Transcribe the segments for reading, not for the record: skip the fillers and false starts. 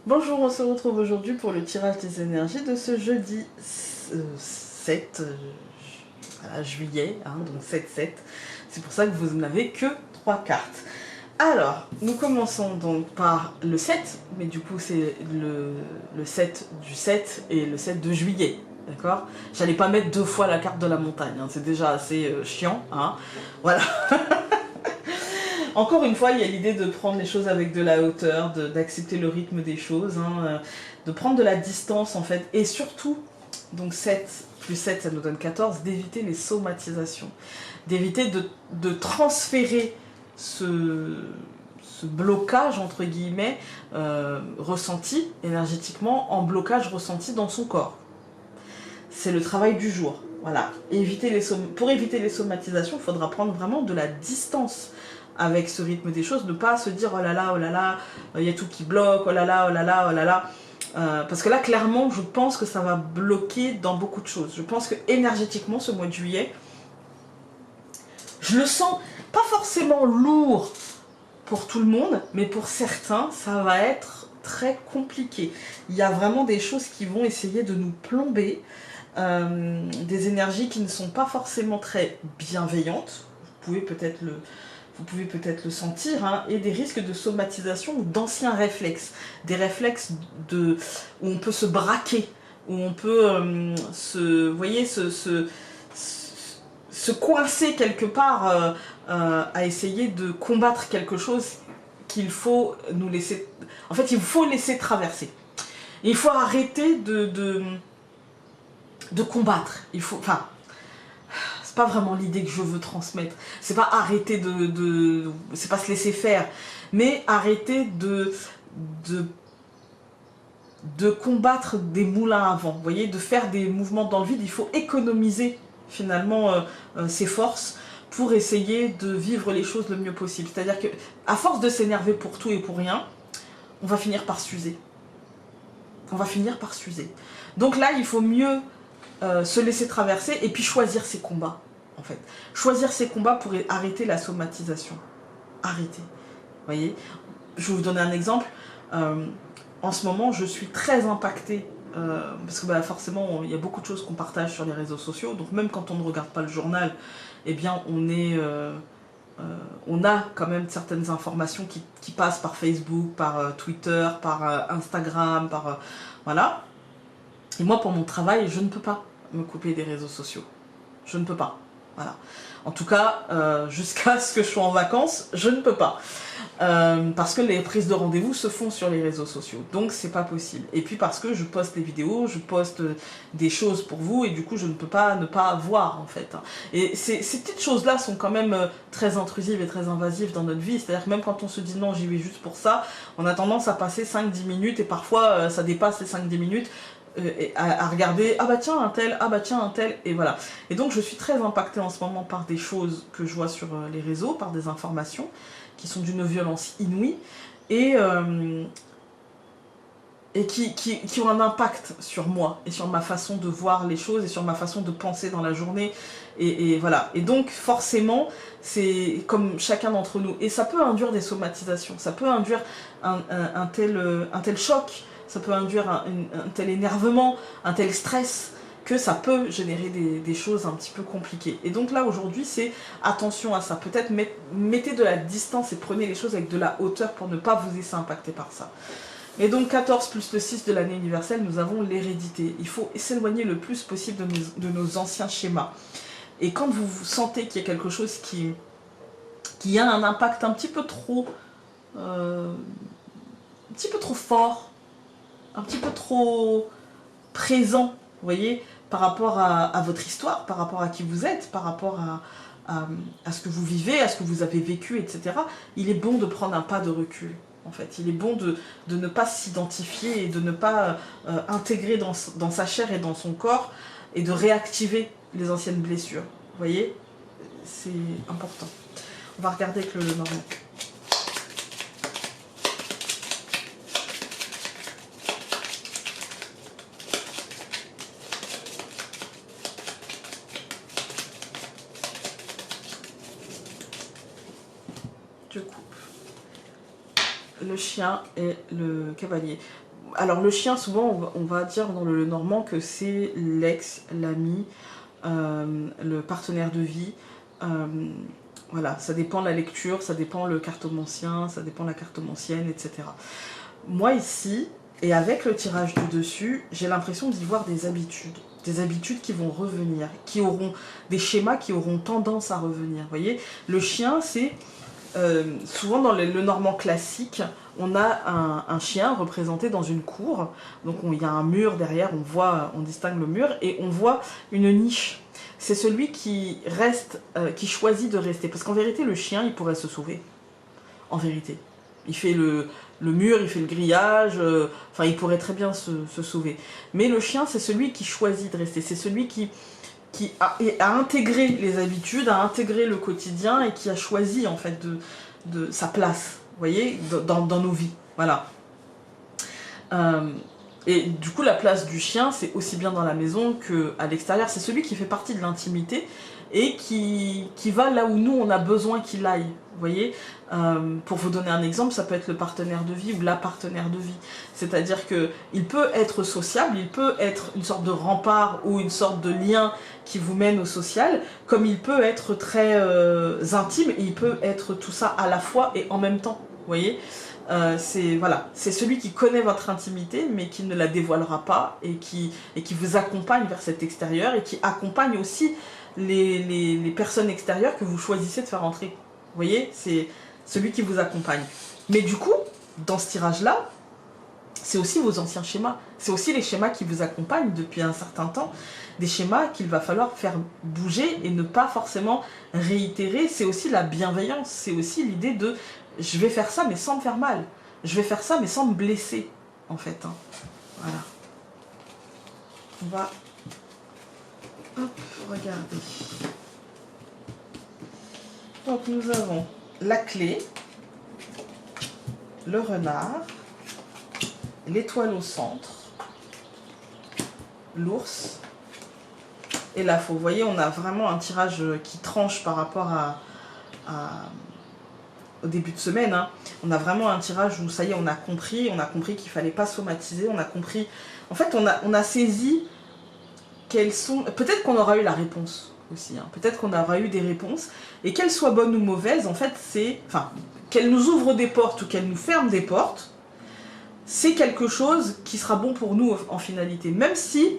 Bonjour, on se retrouve aujourd'hui pour le tirage des énergies de ce jeudi 7 voilà, juillet, hein, donc 7-7. C'est pour ça que vous n'avez que 3 cartes. Alors, nous commençons donc par le 7, mais du coup c'est le 7 du 7 et le 7 de juillet, d'accord? J'allais pas mettre 2 fois la carte de la montagne, hein, c'est déjà assez chiant, hein, voilà. Encore une fois, il y a l'idée de prendre les choses avec de la hauteur, d'accepter le rythme des choses, hein, de prendre de la distance en fait, et surtout, donc 7 plus 7 ça nous donne 14, d'éviter les somatisations, d'éviter de transférer ce blocage entre guillemets ressenti énergétiquement en blocage ressenti dans son corps. C'est le travail du jour. Voilà. Pour éviter les somatisations, il faudra prendre vraiment de la distance avec ce rythme des choses, ne pas se dire oh là là, il y a tout qui bloque, oh là là, oh là là, oh là là. Parce que là, clairement, je pense que ça va bloquer dans beaucoup de choses. Je pense que énergétiquement, ce mois de juillet, je le sens pas forcément lourd pour tout le monde, mais pour certains, ça va être très compliqué. Il y a vraiment des choses qui vont essayer de nous plomber, des énergies qui ne sont pas forcément très bienveillantes. Vous pouvez peut-être le sentir, hein, et des risques de somatisation ou d'anciens réflexes. Des réflexes où on peut se braquer, où on peut vous voyez, se coincer quelque part à essayer de combattre quelque chose qu'il faut nous laisser... En fait, il faut laisser traverser. Il faut arrêter de combattre. Il faut... Enfin, c'est pas vraiment l'idée que je veux transmettre. C'est pas arrêter c'est pas se laisser faire, mais arrêter de combattre des moulins à vent. Vous voyez, de faire des mouvements dans le vide. Il faut économiser finalement ses forces pour essayer de vivre les choses le mieux possible. C'est-à-dire que à force de s'énerver pour tout et pour rien, on va finir par s'user. On va finir par s'user. Donc là, il faut mieux se laisser traverser et puis choisir ses combats, en fait. Choisir ses combats pour arrêter la somatisation. Arrêter. Vous voyez, je vais vous donner un exemple. En ce moment, je suis très impactée parce que forcément, il y a beaucoup de choses qu'on partage sur les réseaux sociaux. Donc même quand on ne regarde pas le journal, eh bien, on a quand même certaines informations qui passent par Facebook, par Twitter, par Instagram, voilà. Et moi, pour mon travail, je ne peux pas me couper des réseaux sociaux. Je ne peux pas. Voilà. En tout cas, jusqu'à ce que je sois en vacances, je ne peux pas. Parce que les prises de rendez-vous se font sur les réseaux sociaux. Donc, c'est pas possible. Et puis parce que je poste des vidéos, je poste des choses pour vous, et du coup, je ne peux pas ne pas voir, en fait. Et ces petites choses-là sont quand même très intrusives et très invasives dans notre vie. C'est-à-dire que même quand on se dit non, j'y vais juste pour ça, on a tendance à passer 5-10 minutes, et parfois, ça dépasse les 5-10 minutes, à regarder, ah bah tiens un tel, ah bah tiens un tel, et voilà. Et donc je suis très impactée en ce moment par des choses que je vois sur les réseaux, par des informations qui sont d'une violence inouïe, et qui ont un impact sur moi, et sur ma façon de voir les choses, et sur ma façon de penser dans la journée, et voilà. Et donc forcément, c'est comme chacun d'entre nous, et ça peut induire des somatisations, ça peut induire un tel choc, ça peut induire un tel énervement, un tel stress, que ça peut générer des choses un petit peu compliquées. Et donc là, aujourd'hui, c'est attention à ça. Peut-être mettez de la distance et prenez les choses avec de la hauteur pour ne pas vous laisser impacter par ça. Et donc 14 plus le 6 de l'année universelle, nous avons l'hérédité. Il faut s'éloigner le plus possible de nos anciens schémas. Et quand vous sentez qu'il y a quelque chose qui a un impact un petit peu trop fort, un petit peu trop présent, vous voyez, par rapport à votre histoire, par rapport à qui vous êtes, par rapport à ce que vous vivez, à ce que vous avez vécu, etc. Il est bon de prendre un pas de recul, en fait. Il est bon de ne pas s'identifier et de ne pas intégrer dans sa chair et dans son corps et de réactiver les anciennes blessures. Vous voyez, c'est important. On va regarder avec le Normand. Je coupe le chien et le cavalier. Alors le chien, souvent, on va dire dans le normand que c'est l'ex, l'ami, le partenaire de vie. Voilà, ça dépend de la lecture, ça dépend le cartomancien, ça dépend la cartomancienne, etc. Moi ici, et avec le tirage du dessus, j'ai l'impression d'y voir des habitudes qui vont revenir, qui auront des schémas qui auront tendance à revenir. Vous voyez, le chien, c'est souvent dans le normand classique, on a un chien représenté dans une cour, donc il y a un mur derrière, on distingue le mur, et on voit une niche. C'est celui qui reste, qui choisit de rester. Parce qu'en vérité, le chien, il pourrait se sauver. En vérité. Il fait le mur, il fait le grillage, enfin, il pourrait très bien se sauver. Mais le chien, c'est celui qui choisit de rester. C'est celui qui a intégré les habitudes, a intégré le quotidien et qui a choisi, en fait, de sa place, vous voyez, dans nos vies. Voilà. Et du coup, la place du chien, c'est aussi bien dans la maison qu'à l'extérieur. C'est celui qui fait partie de l'intimité et qui va là où nous, on a besoin qu'il aille. Vous voyez, pour vous donner un exemple, ça peut être le partenaire de vie ou la partenaire de vie. C'est-à-dire qu'il peut être sociable, il peut être une sorte de rempart ou une sorte de lien qui vous mène au social, comme il peut être très intime et il peut être tout ça à la fois et en même temps. Vous voyez, c'est celui qui connaît votre intimité mais qui ne la dévoilera pas et qui vous accompagne vers cet extérieur et qui accompagne aussi les personnes extérieures que vous choisissez de faire entrer. Vous voyez, c'est celui qui vous accompagne. Mais du coup, dans ce tirage-là, c'est aussi vos anciens schémas. C'est aussi les schémas qui vous accompagnent depuis un certain temps. Des schémas qu'il va falloir faire bouger et ne pas forcément réitérer. C'est aussi la bienveillance. C'est aussi l'idée de « je vais faire ça mais sans me faire mal. Je vais faire ça mais sans me blesser. » En fait. Hein. Voilà. On va... Hop, regardez. Donc nous avons la clé, le renard, l'étoile au centre, l'ours et la faux. Vous voyez, on a vraiment un tirage qui tranche par rapport au début de semaine. Hein. On a vraiment un tirage où ça y est, on a compris qu'il ne fallait pas somatiser, on a compris... En fait, on a saisi quelles sont... Peut-être qu'on aura eu la réponse aussi, hein. Peut-être qu'on aura eu des réponses, et qu'elles soient bonnes ou mauvaises, en fait, c'est... Enfin, qu'elles nous ouvrent des portes ou qu'elles nous ferment des portes, c'est quelque chose qui sera bon pour nous en finalité. Même si,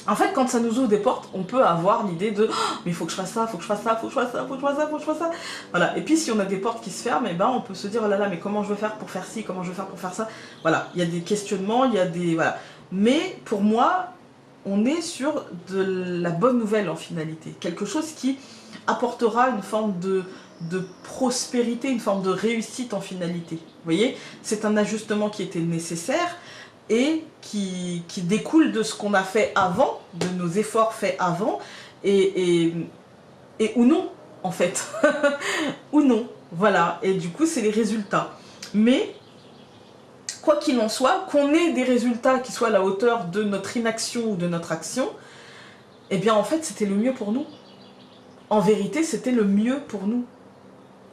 en fait, quand ça nous ouvre des portes, on peut avoir l'idée de oh, mais il faut que je fasse ça, il faut que je fasse ça, il faut que je fasse ça, il faut que je fasse ça, il faut que je fasse ça. Voilà. Et puis si on a des portes qui se ferment, et ben on peut se dire oh là là, mais comment je vais faire pour faire ci, comment je vais faire pour faire ça. Voilà. Il y a des questionnements, il y a des... Voilà. Mais pour moi, on est sur de la bonne nouvelle en finalité. Quelque chose qui apportera une forme de prospérité, une forme de réussite en finalité. Vous voyez, c'est un ajustement qui était nécessaire et qui découle de ce qu'on a fait avant, de nos efforts faits avant, et ou non, en fait. Ou non, voilà. Et du coup, c'est les résultats. Mais... quoi qu'il en soit, qu'on ait des résultats qui soient à la hauteur de notre inaction ou de notre action, eh bien en fait c'était le mieux pour nous. En vérité c'était le mieux pour nous.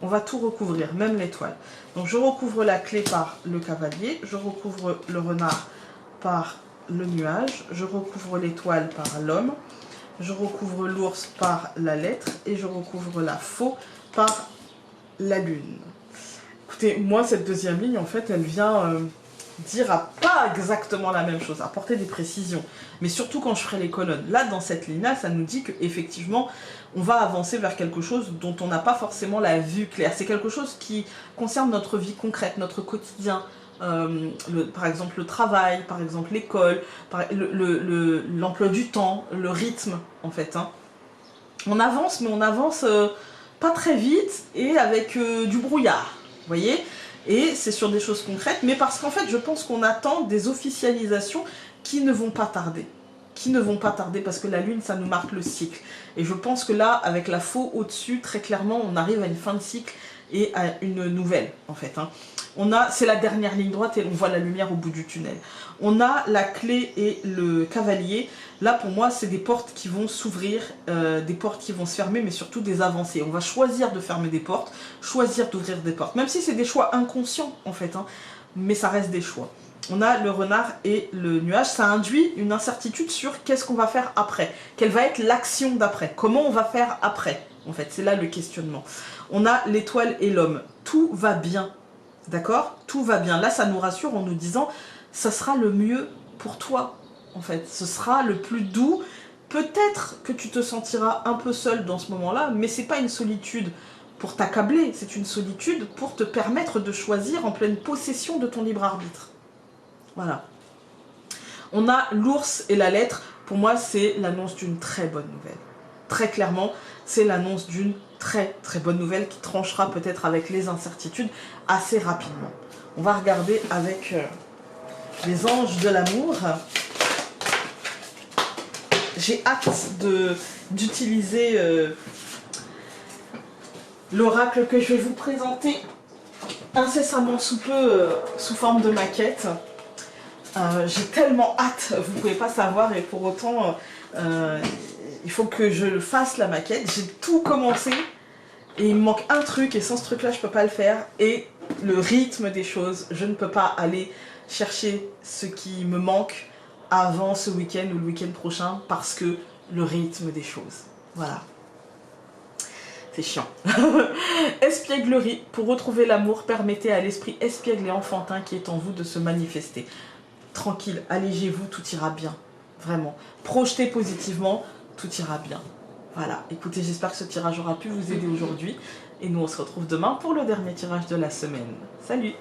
On va tout recouvrir, même l'étoile. Donc je recouvre la clé par le cavalier, je recouvre le renard par le nuage, je recouvre l'étoile par l'homme, je recouvre l'ours par la lettre et je recouvre la faux par la lune. Écoutez, moi cette deuxième ligne en fait elle vient... dire pas exactement la même chose, apporter des précisions, mais surtout quand je ferai les colonnes. Là, dans cette ligne-là, ça nous dit qu'effectivement, on va avancer vers quelque chose dont on n'a pas forcément la vue claire. C'est quelque chose qui concerne notre vie concrète, notre quotidien, par exemple le travail, par exemple l'école, l'emploi du temps, le rythme, en fait. Hein. On avance, mais on avance pas très vite et avec du brouillard, vous voyez ? Et c'est sur des choses concrètes, mais parce qu'en fait, je pense qu'on attend des officialisations qui ne vont pas tarder. Qui ne vont pas tarder, parce que la lune, ça nous marque le cycle. Et je pense que là, avec la faux au-dessus, très clairement, on arrive à une fin de cycle et à une nouvelle, en fait. Hein. C'est la dernière ligne droite et on voit la lumière au bout du tunnel. On a la clé et le cavalier. Là, pour moi, c'est des portes qui vont s'ouvrir, des portes qui vont se fermer, mais surtout des avancées. On va choisir de fermer des portes, choisir d'ouvrir des portes. Même si c'est des choix inconscients, en fait, hein, mais ça reste des choix. on a le renard et le nuage. Ça induit une incertitude sur qu'est-ce qu'on va faire après. Quelle va être l'action d'après. Comment on va faire après. En fait, c'est là le questionnement. On a l'étoile et l'homme. Tout va bien. D'accord? Tout va bien. Là, ça nous rassure en nous disant, ça sera le mieux pour toi. En fait, ce sera le plus doux. Peut-être que tu te sentiras un peu seul dans ce moment-là, mais c'est pas une solitude pour t'accabler, c'est une solitude pour te permettre de choisir en pleine possession de ton libre arbitre. Voilà. On a l'ours et la lettre. Pour moi, c'est l'annonce d'une très bonne nouvelle. Très clairement, c'est l'annonce d'une très très bonne nouvelle qui tranchera peut-être avec les incertitudes assez rapidement. On va regarder avec les anges de l'amour. J'ai hâte d'utiliser l'oracle que je vais vous présenter incessamment sous peu sous forme de maquette. J'ai tellement hâte, vous ne pouvez pas savoir, et pour autant il faut que je fasse la maquette. J'ai tout commencé et il me manque un truc, et sans ce truc là je ne peux pas le faire, et le rythme des choses, je ne peux pas aller chercher ce qui me manque avant ce week-end ou le week-end prochain, parce que le rythme des choses, voilà. C'est chiant. Espièglerie. Pour retrouver l'amour, permettez à l'esprit espiègle et enfantin qui est en vous de se manifester. Tranquille, allégez-vous, tout ira bien. Vraiment. Projetez positivement, tout ira bien. Voilà. Écoutez, j'espère que ce tirage aura pu vous aider aujourd'hui. Et nous, on se retrouve demain pour le dernier tirage de la semaine. Salut!